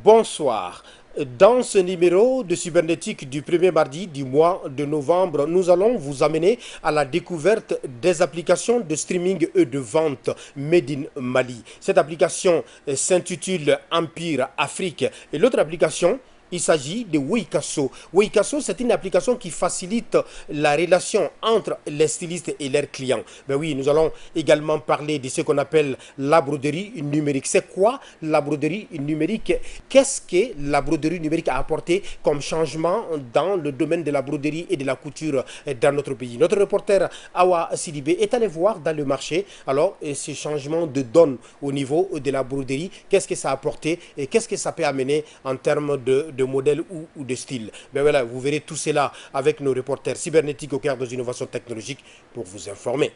Bonsoir. Dans ce numéro de Cybernétique du premier mardi du mois de novembre, nous allons vous amener à la découverte des applications de streaming et de vente Made in Mali. Cette application s'intitule Empire Afrique et l'autre application, il s'agit de Wikasso. Wikasso, c'est une application qui facilite la relation entre les stylistes et leurs clients. Ben oui, nous allons également parler de ce qu'on appelle la broderie numérique. C'est quoi la broderie numérique? Qu'est-ce que la broderie numérique a apporté comme changement dans le domaine de la broderie et de la couture dans notre pays? Notre reporter Awa Sidibé est allé voir dans le marché alors ces changements de donne au niveau de la broderie. Qu'est-ce que ça a apporté et qu'est-ce que ça peut amener en termes de modèle ou de style? Ben voilà, vous verrez tout cela avec nos reporters cybernétiques au cœur des innovations technologiques pour vous informer.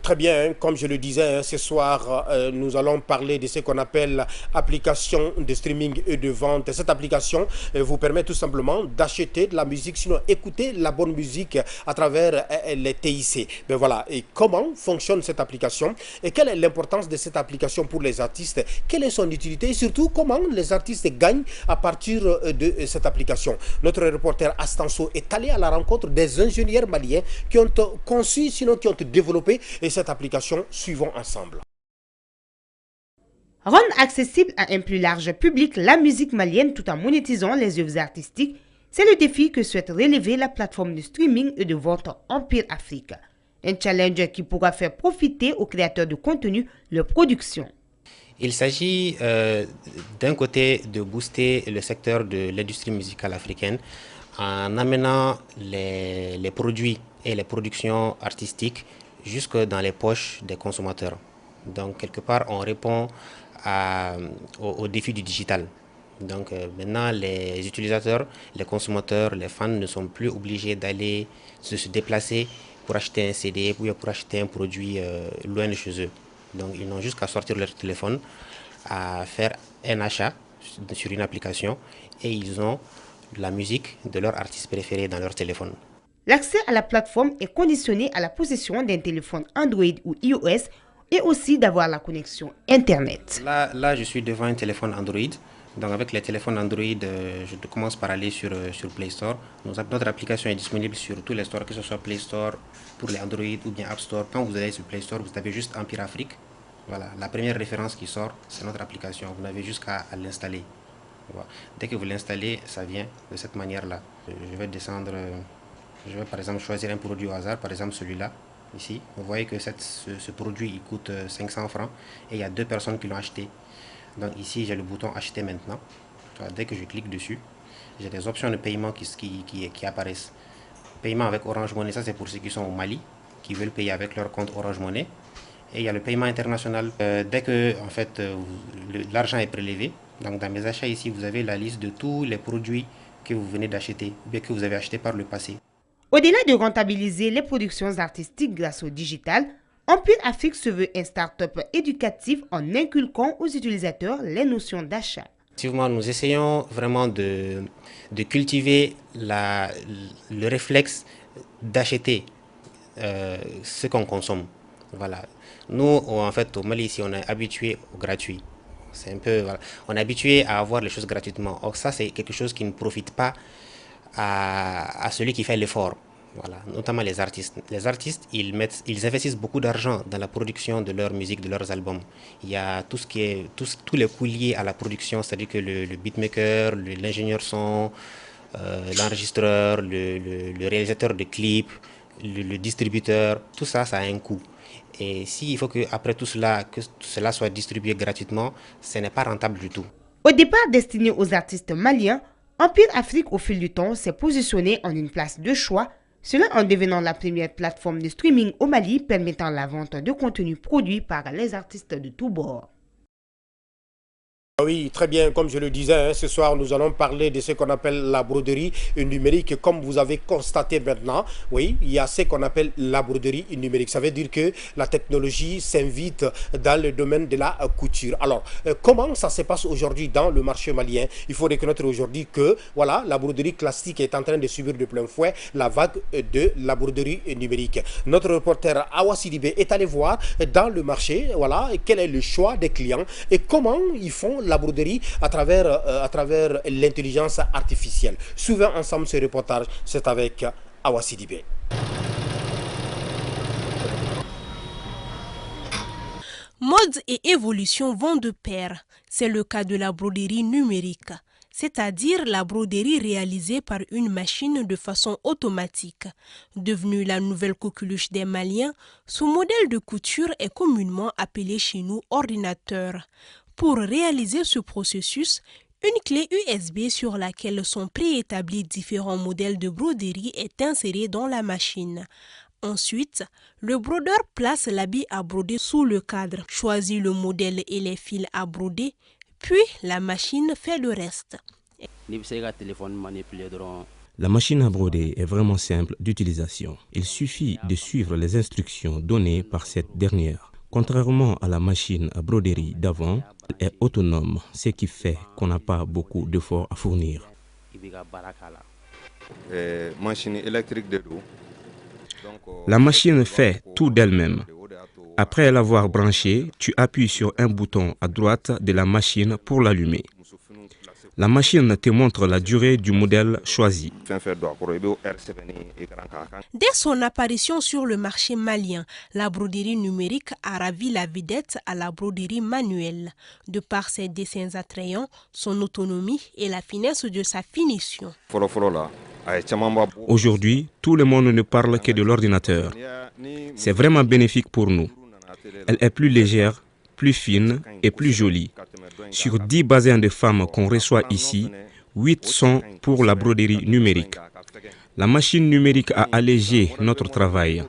Très bien, comme je le disais, ce soir, nous allons parler de ce qu'on appelle application de streaming et de vente. Cette application vous permet tout simplement d'acheter de la musique, sinon écouter la bonne musique à travers les TIC. Ben voilà, et comment fonctionne cette application et quelle est l'importance de cette application pour les artistes, quelle est son utilité et surtout comment les artistes gagnent à partir de cette application. Notre reporter Astanso est allé à la rencontre des ingénieurs maliens qui ont conçu, sinon qui ont développé cette application. Suivons ensemble. Rendre accessible à un plus large public la musique malienne tout en monétisant les œuvres artistiques, c'est le défi que souhaite relever la plateforme de streaming et de vente Empire Afrique. Un challenge qui pourra faire profiter aux créateurs de contenu leur production. Il s'agit d'un côté de booster le secteur de l'industrie musicale africaine en amenant les produits et les productions artistiques jusque dans les poches des consommateurs. Donc quelque part on répond au défi du digital. Donc maintenant les utilisateurs, les consommateurs, les fans ne sont plus obligés d'aller se déplacer pour acheter un CD ou pour acheter un produit loin de chez eux. Donc ils n'ont juste qu'à sortir leur téléphone, à faire un achat sur une application et ils ont la musique de leur artiste préféré dans leur téléphone. L'accès à la plateforme est conditionné à la possession d'un téléphone Android ou iOS et aussi d'avoir la connexion Internet. Là, je suis devant un téléphone Android. Donc avec les téléphones Android, je commence par aller sur Play Store. Notre application est disponible sur tous les stores, que ce soit Play Store pour les Android ou bien App Store. Quand vous allez sur Play Store, vous tapez juste Empire Afrique. Voilà, la première référence qui sort, c'est notre application. Vous n'avez juste qu'à l'installer. Voilà. Dès que vous l'installez, ça vient de cette manière-là. Je vais descendre... Je vais par exemple choisir un produit au hasard, par exemple celui-là, ici. Vous voyez que ce produit il coûte 500 francs et il y a 2 personnes qui l'ont acheté. Donc ici j'ai le bouton acheter maintenant. Dès que je clique dessus, j'ai des options de paiement qui apparaissent. Paiement avec Orange Money, ça c'est pour ceux qui sont au Mali, qui veulent payer avec leur compte Orange Money. Et il y a le paiement international. Dès que en fait, l'argent est prélevé, donc dans mes achats ici, vous avez la liste de tous les produits que vous venez d'acheter ou bien que vous avez acheté par le passé. Au-delà de rentabiliser les productions artistiques grâce au digital, Empire Afrique se veut un start-up éducatif en inculquant aux utilisateurs les notions d'achat. Effectivement, nous essayons vraiment de cultiver le réflexe d'acheter ce qu'on consomme. Voilà. Nous, en fait, au Mali, ici, on est habitué au gratuit. C'est un peu, voilà. On est habitué à avoir les choses gratuitement. Or, ça, c'est quelque chose qui ne profite pas à celui qui fait l'effort. Voilà, notamment les artistes. Les artistes, ils investissent beaucoup d'argent dans la production de leur musique, de leurs albums. Il y a tout ce qui est, tous les coûts liés à la production, c'est-à-dire que le beatmaker, l'ingénieur son, l'enregistreur, le réalisateur de clips, le distributeur, tout ça, ça a un coût. Et s'il faut qu'après tout cela, que cela soit distribué gratuitement, ce n'est pas rentable du tout. Au départ destiné aux artistes maliens, Empire Afrique au fil du temps s'est positionné en une place de choix, cela en devenant la première plateforme de streaming au Mali permettant la vente de contenus produits par les artistes de tous bords. Oui, très bien, comme je le disais, hein, ce soir nous allons parler de ce qu'on appelle la broderie numérique. Comme vous avez constaté maintenant, oui, il y a ce qu'on appelle la broderie numérique. Ça veut dire que la technologie s'invite dans le domaine de la couture. Alors, comment ça se passe aujourd'hui dans le marché malien? Il faut reconnaître aujourd'hui que voilà, la broderie classique est en train de subir de plein fouet la vague de la broderie numérique. Notre reporter Awa Sidibé est allé voir dans le marché, voilà, quel est le choix des clients et comment ils font la broderie à travers l'intelligence artificielle. Suivons ensemble ce reportage, c'est avec Awa Sidibé. Mode et évolution vont de pair. C'est le cas de la broderie numérique, c'est-à-dire la broderie réalisée par une machine de façon automatique. Devenue la nouvelle coqueluche des Maliens, ce modèle de couture est communément appelé chez nous ordinateur. Pour réaliser ce processus, une clé USB sur laquelle sont préétablis différents modèles de broderie est insérée dans la machine. Ensuite, le brodeur place l'habit à broder sous le cadre, choisit le modèle et les fils à broder, puis la machine fait le reste. La machine à broder est vraiment simple d'utilisation. Il suffit de suivre les instructions données par cette dernière. Contrairement à la machine à broderie d'avant, elle est autonome, ce qui fait qu'on n'a pas beaucoup d'efforts à fournir. La machine fait tout d'elle-même. Après l'avoir branchée, tu appuies sur un bouton à droite de la machine pour l'allumer. La machine te montre la durée du modèle choisi. Dès son apparition sur le marché malien, la broderie numérique a ravi la vedette à la broderie manuelle, de par ses dessins attrayants, son autonomie et la finesse de sa finition. Aujourd'hui, tout le monde ne parle que de l'ordinateur. C'est vraiment bénéfique pour nous. Elle est plus légère, plus fine et plus jolie. Sur 10 bassins de femmes qu'on reçoit ici, 8 sont pour la broderie numérique. La machine numérique a allégé notre travail.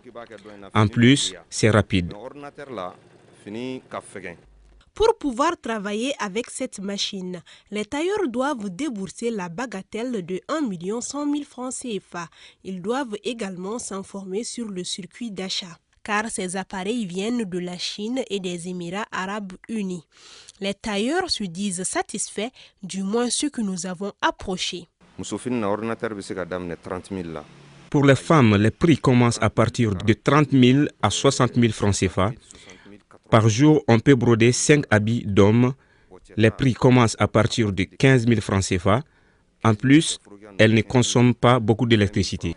En plus, c'est rapide. Pour pouvoir travailler avec cette machine, les tailleurs doivent débourser la bagatelle de 1 100 000 francs CFA. Ils doivent également s'informer sur le circuit d'achat, car ces appareils viennent de la Chine et des Émirats arabes unis. Les tailleurs se disent satisfaits, du moins ceux que nous avons approchés. Pour les femmes, les prix commencent à partir de 30 000 à 60 000 francs CFA. Par jour, on peut broder 5 habits d'hommes. Les prix commencent à partir de 15 000 francs CFA. En plus, elles ne consomment pas beaucoup d'électricité.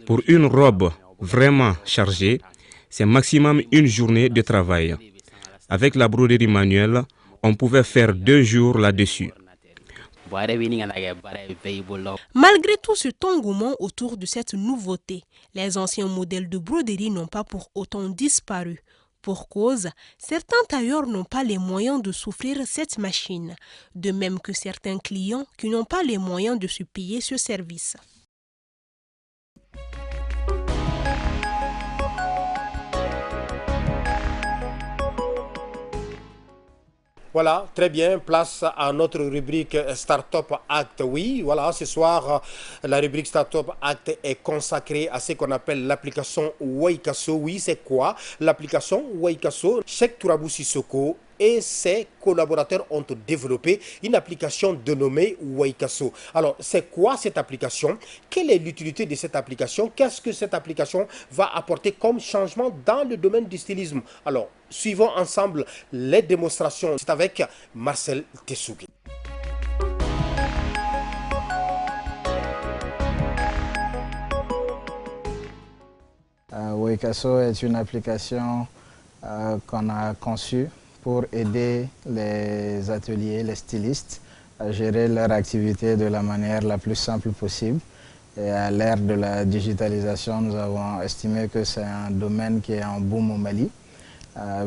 Pour une robe vraiment chargée, c'est maximum une journée de travail. Avec la broderie manuelle, on pouvait faire 2 jours là-dessus. Malgré tout cet engouement autour de cette nouveauté, les anciens modèles de broderie n'ont pas pour autant disparu. Pour cause, certains tailleurs n'ont pas les moyens de s'offrir cette machine, de même que certains clients qui n'ont pas les moyens de se payer ce service. Voilà, très bien, place à notre rubrique Startup Act. Oui, voilà, ce soir, la rubrique Startup Act est consacrée à ce qu'on appelle l'application Waikaso. Oui, c'est quoi l'application Waikaso? Cheikh Tourabou Sissoko et ses collaborateurs ont développé une application dénommée Waikaso. Alors, c'est quoi cette application? Quelle est l'utilité de cette application? Qu'est-ce que cette application va apporter comme changement dans le domaine du stylisme? Alors, suivons ensemble les démonstrations. C'est avec Marcel Tessougi. Waikaso est une application qu'on a conçue pour aider les ateliers, les stylistes à gérer leur activité de la manière la plus simple possible. Et à l'ère de la digitalisation, nous avons estimé que c'est un domaine qui est en boom au Mali.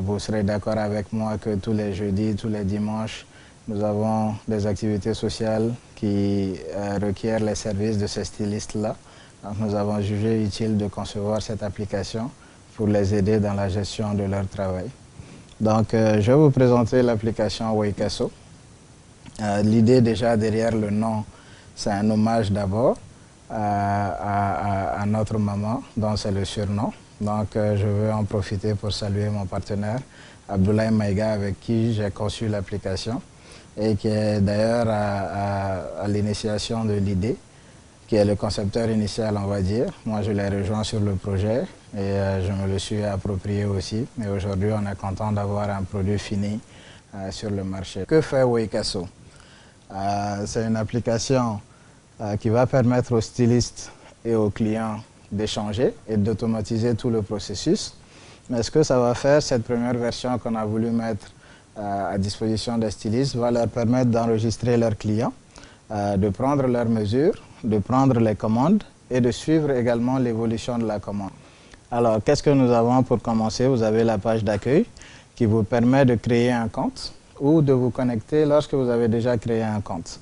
Vous serez d'accord avec moi que tous les jeudis, tous les dimanches, nous avons des activités sociales qui requièrent les services de ces stylistes-là. Donc nous avons jugé utile de concevoir cette application pour les aider dans la gestion de leur travail. Donc, je vais vous présenter l'application Weikaso. L'idée déjà derrière le nom, c'est un hommage d'abord à notre maman, dont c'est le surnom. Donc, je veux en profiter pour saluer mon partenaire, Abdoulaye Maïga, avec qui j'ai conçu l'application et qui est d'ailleurs à l'initiation de l'idée, qui est le concepteur initial, on va dire. Moi, je l'ai rejoint sur le projet et je me le suis approprié aussi. Mais aujourd'hui, on est content d'avoir un produit fini sur le marché. Que fait Weikaso? C'est une application qui va permettre aux stylistes et aux clients d'échanger et d'automatiser tout le processus. Mais ce que ça va faire, cette première version qu'on a voulu mettre à disposition des stylistes, va leur permettre d'enregistrer leurs clients, de prendre leurs mesures, de prendre les commandes et de suivre également l'évolution de la commande. Alors, qu'est-ce que nous avons pour commencer? Vous avez la page d'accueil qui vous permet de créer un compte ou de vous connecter lorsque vous avez déjà créé un compte.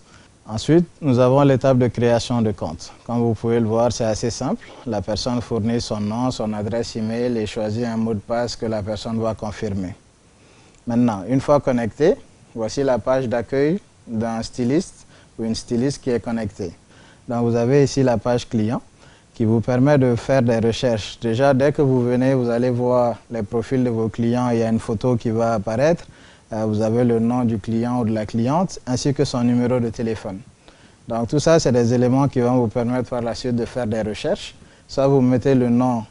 Ensuite, nous avons l'étape de création de compte. Comme vous pouvez le voir, c'est assez simple. La personne fournit son nom, son adresse email et choisit un mot de passe que la personne doit confirmer. Maintenant, une fois connecté, voici la page d'accueil d'un styliste ou une styliste qui est connectée. Donc, vous avez ici la page client qui vous permet de faire des recherches. Déjà, dès que vous venez, vous allez voir les profils de vos clients. Il y a une photo qui va apparaître. Vous avez le nom du client ou de la cliente ainsi que son numéro de téléphone. Donc, tout ça, c'est des éléments qui vont vous permettre par la suite de faire des recherches. Soit vous mettez le nom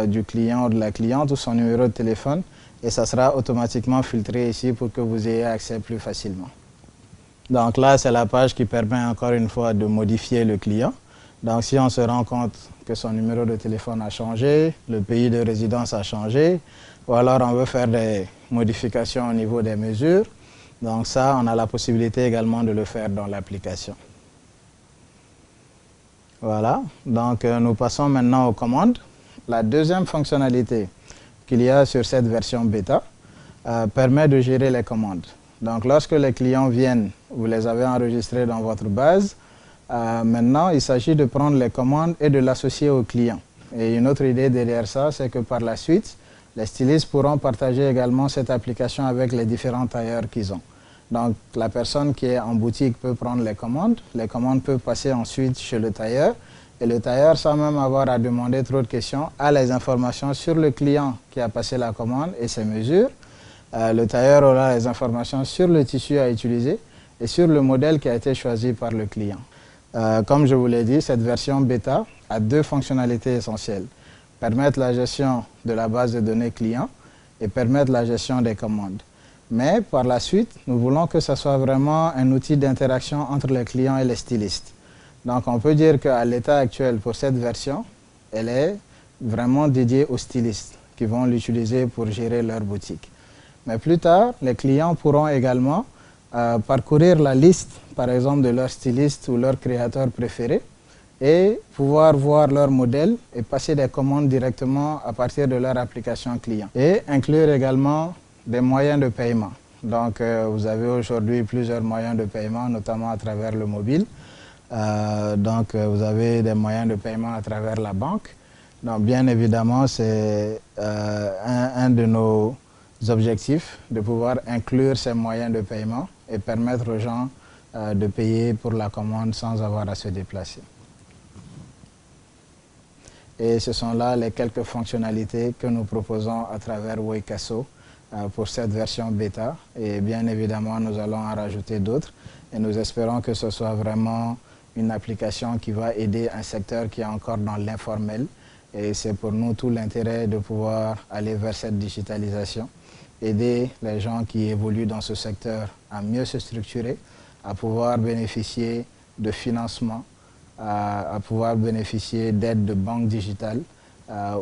du client ou de la cliente ou son numéro de téléphone et ça sera automatiquement filtré ici pour que vous ayez accès plus facilement. Donc là, c'est la page qui permet encore une fois de modifier le client. Donc si on se rend compte que son numéro de téléphone a changé, le pays de résidence a changé, ou alors on veut faire des modifications au niveau des mesures, donc ça, on a la possibilité également de le faire dans l'application. Voilà, donc nous passons maintenant aux commandes. La deuxième fonctionnalité qu'il y a sur cette version bêta permet de gérer les commandes. Donc lorsque les clients viennent, vous les avez enregistrés dans votre base. Maintenant, il s'agit de prendre les commandes et de l'associer aux clients. Et une autre idée derrière ça, c'est que par la suite, les stylistes pourront partager également cette application avec les différents tailleurs qu'ils ont. Donc la personne qui est en boutique peut prendre les commandes peuvent passer ensuite chez le tailleur. Et le tailleur, sans même avoir à demander trop de questions, a les informations sur le client qui a passé la commande et ses mesures. Le tailleur aura les informations sur le tissu à utiliser et sur le modèle qui a été choisi par le client. Comme je vous l'ai dit, cette version bêta a deux fonctionnalités essentielles. Permettre la gestion de la base de données client et permettre la gestion des commandes. Mais par la suite, nous voulons que ce soit vraiment un outil d'interaction entre les clients et les stylistes. Donc on peut dire qu'à l'état actuel, pour cette version, elle est vraiment dédiée aux stylistes qui vont l'utiliser pour gérer leur boutique. Mais plus tard, les clients pourront également parcourir la liste, par exemple, de leur styliste ou leur créateur préféré et pouvoir voir leur modèle et passer des commandes directement à partir de leur application client. Et inclure également des moyens de paiement. Donc, vous avez aujourd'hui plusieurs moyens de paiement, notamment à travers le mobile. Vous avez des moyens de paiement à travers la banque. Donc, bien évidemment, c'est un de nos objectifs de pouvoir inclure ces moyens de paiement et permettre aux gens de payer pour la commande sans avoir à se déplacer. Et ce sont là les quelques fonctionnalités que nous proposons à travers Weikaso pour cette version bêta. Et bien évidemment, nous allons en rajouter d'autres. Et nous espérons que ce soit vraiment une application qui va aider un secteur qui est encore dans l'informel. Et c'est pour nous tout l'intérêt de pouvoir aller vers cette digitalisation, aider les gens qui évoluent dans ce secteur à mieux se structurer, à pouvoir bénéficier de financement, à pouvoir bénéficier d'aides de banques digitales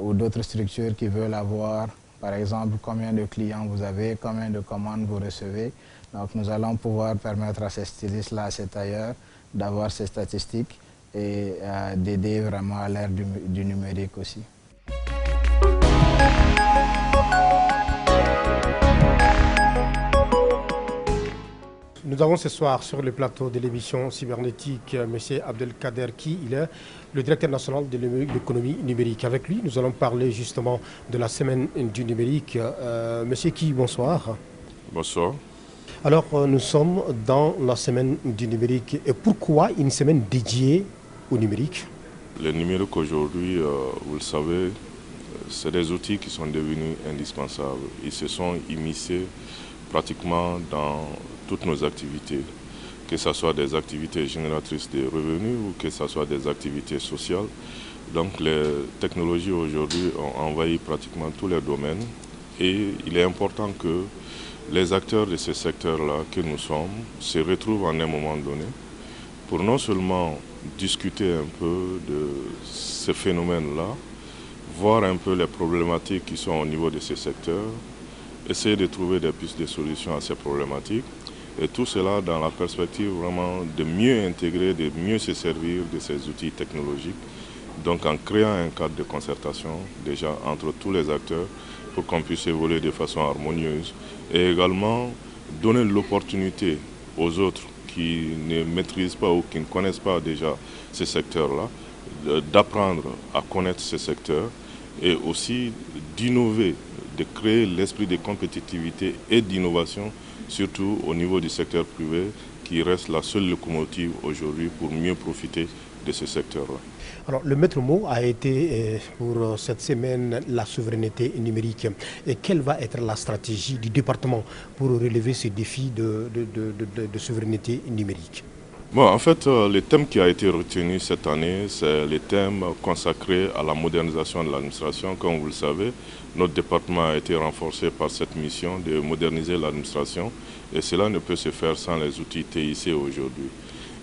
ou d'autres structures qui veulent avoir, par exemple, combien de clients vous avez, combien de commandes vous recevez. Donc nous allons pouvoir permettre à ces stylistes-là, à ces tailleurs, d'avoir ces statistiques et d'aider vraiment à l'ère du numérique aussi. Nous avons ce soir sur le plateau de l'émission cybernétique M. Abdelkader Ki, il est le directeur national de l'économie numérique. Avec lui, nous allons parler justement de la semaine du numérique. Monsieur Ki, bonsoir. Bonsoir. Alors, nous sommes dans la semaine du numérique. Et pourquoi une semaine dédiée au numérique? Le numérique aujourd'hui, vous le savez, c'est des outils qui sont devenus indispensables. Ils se sont immiscés pratiquement dans toutes nos activités, que ce soit des activités génératrices de revenus ou que ce soit des activités sociales. Donc les technologies aujourd'hui ont envahi pratiquement tous les domaines et il est important que les acteurs de ce secteur-là que nous sommes se retrouvent en un moment donné pour non seulement discuter un peu de ce phénomène-là, voir un peu les problématiques qui sont au niveau de ce secteur, essayer de trouver des pistes de solutions à ces problématiques, et tout cela dans la perspective vraiment de mieux intégrer, de mieux se servir de ces outils technologiques, donc en créant un cadre de concertation déjà entre tous les acteurs pour qu'on puisse évoluer de façon harmonieuse et également donner l'opportunité aux autres qui ne maîtrisent pas ou qui ne connaissent pas déjà ces secteurs-là, d'apprendre à connaître ces secteurs et aussi d'innover, de créer l'esprit de compétitivité et d'innovation, surtout au niveau du secteur privé, qui reste la seule locomotive aujourd'hui pour mieux profiter de ce secteur-là. Alors, le maître mot a été pour cette semaine la souveraineté numérique. Et quelle va être la stratégie du département pour relever ce défi de souveraineté numérique? Bon, en fait, le thème qui a été retenu cette année, c'est le thème consacré à la modernisation de l'administration. Comme vous le savez, notre département a été renforcé par cette mission de moderniser l'administration et cela ne peut se faire sans les outils TIC aujourd'hui.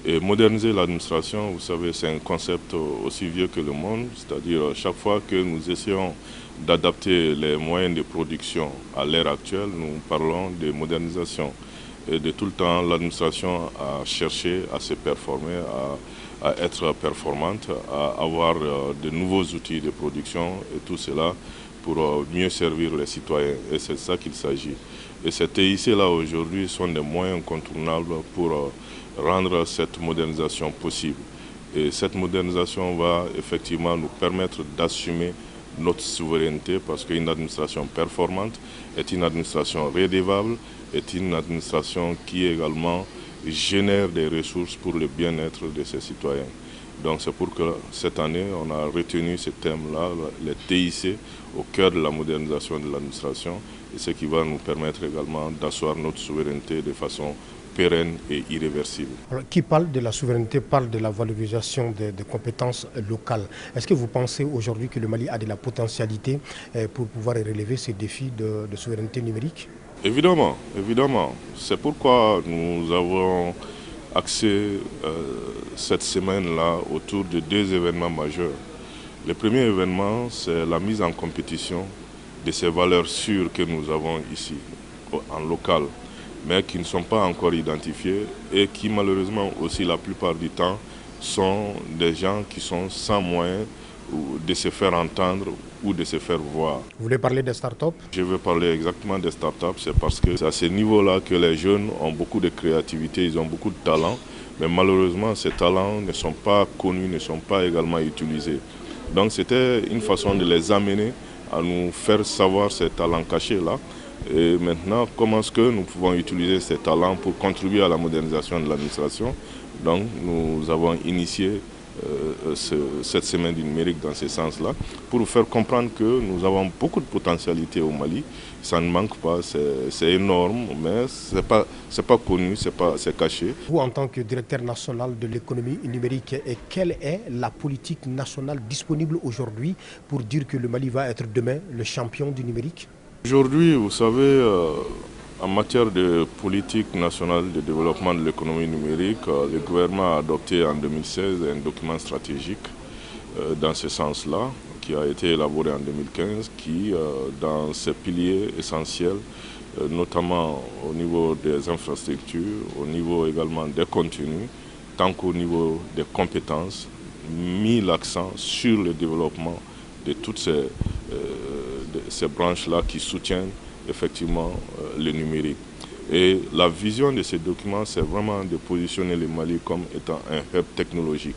Et moderniser l'administration, vous savez, c'est un concept aussi vieux que le monde, c'est-à-dire chaque fois que nous essayons d'adapter les moyens de production à l'ère actuelle, nous parlons de modernisation. Et de tout le temps, l'administration a cherché à se performer, à être performante, à avoir de nouveaux outils de production et tout cela pour mieux servir les citoyens. Et c'est de ça qu'il s'agit. Et ces TIC-là aujourd'hui sont des moyens incontournables pour rendre cette modernisation possible. Et cette modernisation va effectivement nous permettre d'assumer notre souveraineté parce qu'une administration performante est une administration redevable, est une administration qui également génère des ressources pour le bien-être de ses citoyens. Donc c'est pour que cette année, on a retenu ce thème-là, les TIC, au cœur de la modernisation de l'administration, et ce qui va nous permettre également d'asseoir notre souveraineté de façon pérenne et irréversible. Alors, qui parle de la souveraineté parle de la valorisation des compétences locales. Est-ce que vous pensez aujourd'hui que le Mali a de la potentialité pour pouvoir relever ces défis de souveraineté numérique? Évidemment, évidemment. C'est pourquoi nous avons axé cette semaine-là autour de deux événements majeurs. Le premier événement, c'est la mise en compétition de ces valeurs sûres que nous avons ici, en local, mais qui ne sont pas encore identifiées et qui malheureusement aussi la plupart du temps sont des gens qui sont sans moyens de se faire entendre ou de se faire voir. Vous voulez parler des startups? Je veux parler exactement des startups, c'est parce que c'est à ce niveau-là que les jeunes ont beaucoup de créativité, ils ont beaucoup de talent, mais malheureusement ces talents ne sont pas connus, ne sont pas également utilisés. Donc c'était une façon de les amener à nous faire savoir ces talents cachés-là. Et maintenant, comment est-ce que nous pouvons utiliser ces talents pour contribuer à la modernisation de l'administration? Donc nous avons initié cette semaine du numérique dans ce sens-là, pour vous faire comprendre que nous avons beaucoup de potentialités au Mali. Ça ne manque pas, c'est énorme, mais c'est pas connu, c'est caché. Vous, en tant que directeur national de l'économie numérique, quelle est la politique nationale disponible aujourd'hui pour dire que le Mali va être demain le champion du numérique? Aujourd'hui, vous savez, en matière de politique nationale de développement de l'économie numérique, le gouvernement a adopté en 2016 un document stratégique dans ce sens-là, qui a été élaboré en 2015, qui, dans ses piliers essentiels, notamment au niveau des infrastructures, au niveau également des contenus, tant qu'au niveau des compétences, mis l'accent sur le développement de toutes ces branches-là qui soutiennent effectivement le numérique. Et la vision de ces documents, c'est vraiment de positionner le Mali comme étant un hub technologique.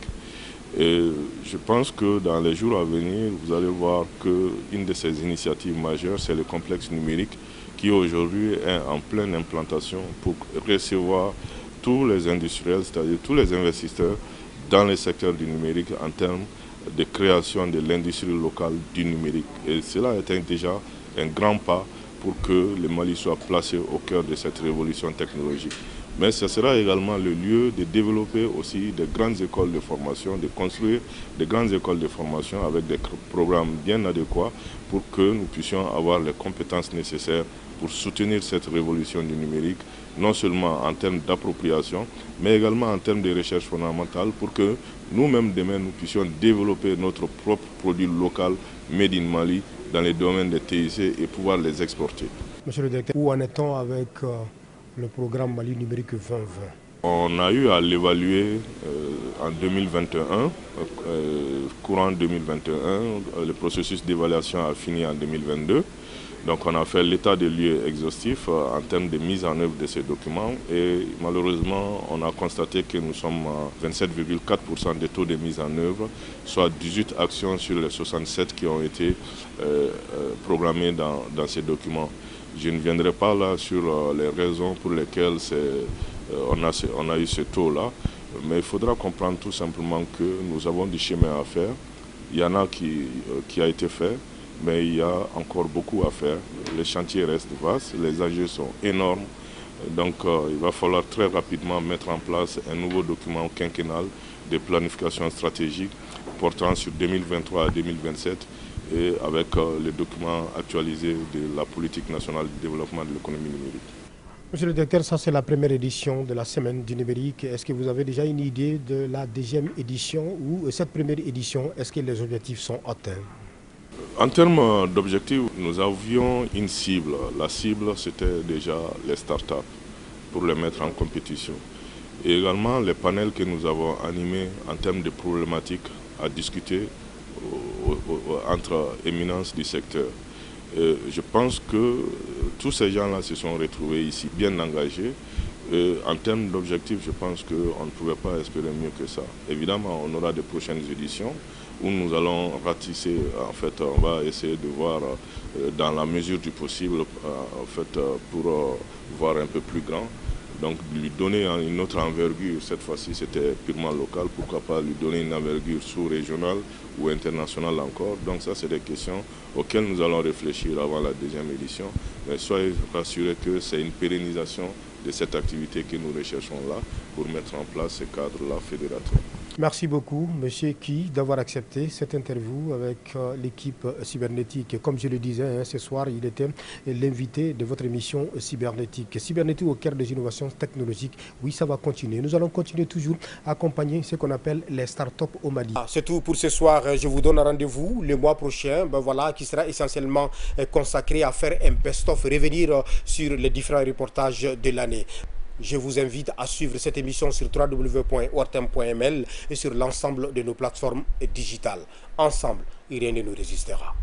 Et je pense que dans les jours à venir, vous allez voir qu'une de ces initiatives majeures, c'est le complexe numérique qui aujourd'hui est en pleine implantation pour recevoir tous les industriels, c'est-à-dire tous les investisseurs dans le secteur du numérique en termes de création de l'industrie locale du numérique. Et cela est déjà un grand pas pour que le Mali soit placé au cœur de cette révolution technologique. Mais ce sera également le lieu de développer aussi de grandes écoles de formation, de construire de grandes écoles de formation avec des programmes bien adéquats pour que nous puissions avoir les compétences nécessaires pour soutenir cette révolution du numérique, non seulement en termes d'appropriation, mais également en termes de recherche fondamentale pour que nous-mêmes demain nous puissions développer notre propre produit local made in Mali dans les domaines des TIC et pouvoir les exporter. Monsieur le directeur, où en est-on avec le programme Mali numérique 2020? On a eu à l'évaluer en 2021, courant 2021, le processus d'évaluation a fini en 2022. Donc on a fait l'état des lieux exhaustif en termes de mise en œuvre de ces documents et malheureusement on a constaté que nous sommes à 27,4% de taux de mise en œuvre, soit 18 actions sur les 67 qui ont été programmées dans ces documents. Je ne viendrai pas là sur les raisons pour lesquelles on a eu ce taux-là, mais il faudra comprendre tout simplement que nous avons du chemin à faire. Il y en a qui a été fait, mais il y a encore beaucoup à faire. Les chantiers restent vastes, les enjeux sont énormes. Donc il va falloir très rapidement mettre en place un nouveau document quinquennal de planification stratégique portant sur 2023 à 2027 et avec les documents actualisés de la politique nationale de développement de l'économie numérique. Monsieur le directeur, ça c'est la première édition de la semaine du numérique. Est-ce que vous avez déjà une idée de la deuxième édition ou cette première édition, est-ce que les objectifs sont atteints? En termes d'objectifs, nous avions une cible. La cible, c'était déjà les startups pour les mettre en compétition. Et également les panels que nous avons animés en termes de problématiques à discuter entre éminences du secteur. Et je pense que tous ces gens-là se sont retrouvés ici bien engagés. Et en termes d'objectifs, je pense qu'on ne pouvait pas espérer mieux que ça. Évidemment, on aura de prochaines éditions où nous allons ratisser, en fait, on va essayer de voir dans la mesure du possible, en fait, pour voir un peu plus grand. Donc lui donner une autre envergure, cette fois-ci c'était purement local, pourquoi pas lui donner une envergure sous-régionale ou internationale encore. Donc ça c'est des questions auxquelles nous allons réfléchir avant la deuxième édition. Mais soyez rassurés que c'est une pérennisation de cette activité que nous recherchons là pour mettre en place ce cadre-là fédérateur. Merci beaucoup, M. Ki, d'avoir accepté cette interview avec l'équipe cybernétique. Comme je le disais, ce soir, il était l'invité de votre émission cybernétique. Cybernétique au cœur des innovations technologiques. Oui, ça va continuer. Nous allons continuer toujours à accompagner ce qu'on appelle les startups au Mali. C'est tout pour ce soir. Je vous donne rendez-vous le mois prochain, qui sera essentiellement consacré à faire un best-of, revenir sur les différents reportages de l'année. Je vous invite à suivre cette émission sur www.ortem.ml et sur l'ensemble de nos plateformes digitales. Ensemble, rien ne nous résistera.